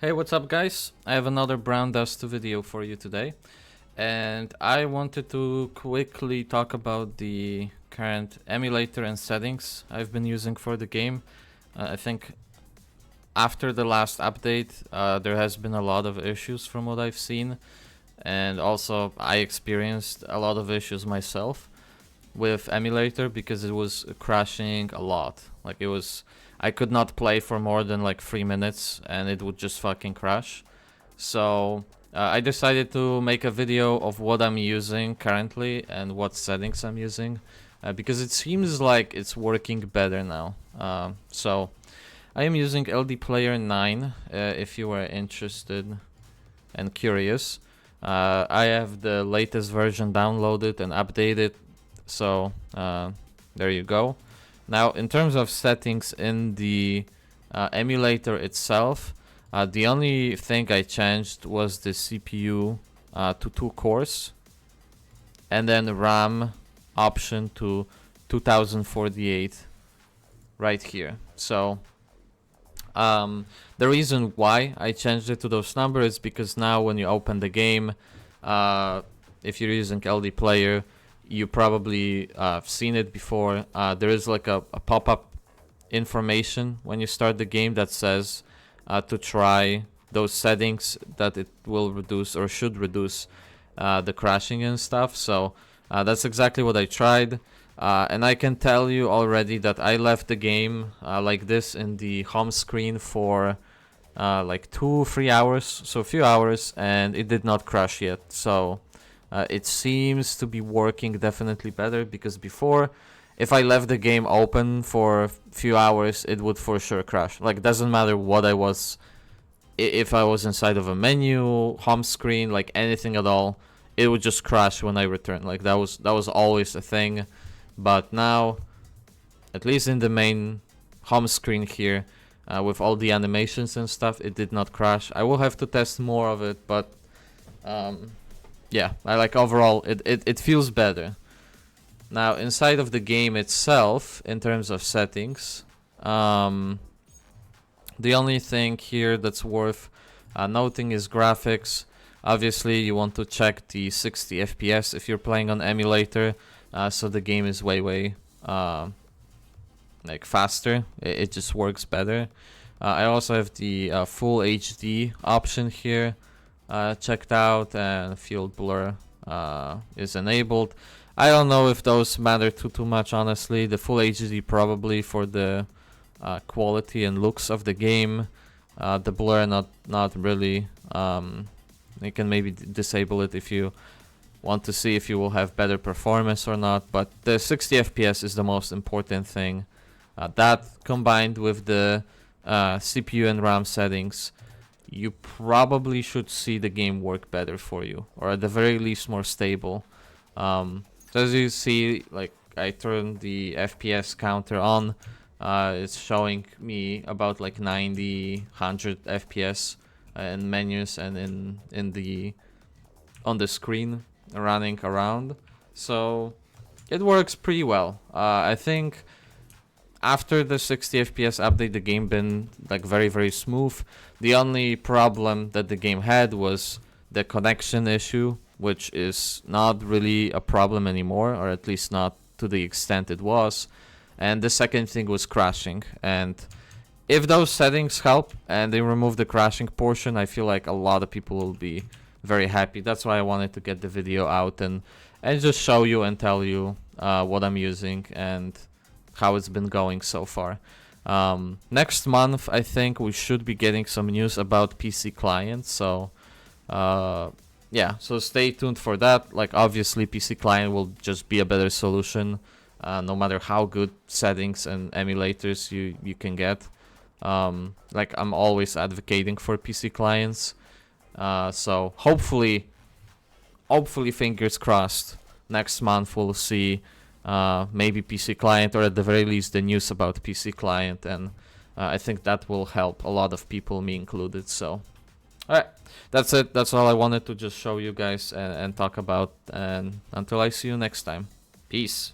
Hey, what's up guys? I have another brown dust video for you today, and I wanted to quickly talk about the current emulator and settings I've been using for the game. I think after the last update there has been a lot of issues from what I've seen, and also I experienced a lot of issues myself with emulator because it was crashing a lot. I could not play for more than like 3 minutes and it would just fucking crash. So I decided to make a video of what I'm using currently and what settings I'm using, because it seems like it's working better now. So I am using LD Player 9 if you are interested and curious. I have the latest version downloaded and updated, so there you go. Now, in terms of settings in the emulator itself, the only thing I changed was the CPU to 2 cores, and then RAM option to 2048 right here. So the reason why I changed it to those numbers is because now when you open the game, if you're using LD Player, you probably seen it before. There is like a pop-up information when you start the game that says to try those settings, that it will reduce or should reduce the crashing and stuff. So that's exactly what I tried, and I can tell you already that I left the game like this in the home screen for like 2-3 hours, so a few hours, and it did not crash yet. So it seems to be working definitely better, because before, if I left the game open for a few hours, it would for sure crash. Like, doesn't matter what I was, if I was inside of a menu, home screen, like anything at all, it would just crash when I returned. Like, that was always a thing. But now, at least in the main home screen here, with all the animations and stuff, it did not crash. I will have to test more of it, but yeah, I like overall it feels better. Now, inside of the game itself, in terms of settings, the only thing here that's worth noting is graphics. Obviously, you want to check the 60 FPS if you're playing on emulator, so the game is way like faster. It just works better. I also have the full HD option here checked out, and field blur is enabled. I don't know if those matter too much, honestly. The full HD probably for the quality and looks of the game. The blur not really. You can maybe disable it if you want to see if you will have better performance or not, but the 60 FPS is the most important thing. That combined with the CPU and RAM settings, you probably should see the game work better for you, or at the very least more stable. So as you see, like, I turned the FPS counter on, it's showing me about like 90, 100 FPS in menus and on the screen running around. So it works pretty well. I think after the 60 FPS update, the game been like very smooth. The only problem that the game had was the connection issue, which is not really a problem anymore, or at least not to the extent it was. And the second thing was crashing. And if those settings help and they remove the crashing portion, I feel like a lot of people will be very happy. That's why I wanted to get the video out and just show you and tell you what I'm using and how it's been going so far. Next month, I think we should be getting some news about PC clients. So yeah, so stay tuned for that. Like, obviously PC client will just be a better solution, no matter how good settings and emulators you can get. Like, I'm always advocating for PC clients. So hopefully fingers crossed, next month we'll see maybe PC client, or at the very least the news about PC client, and I think that will help a lot of people, me included. So alright, that's it. That's all I wanted to just show you guys and talk about, and until I see you next time, peace.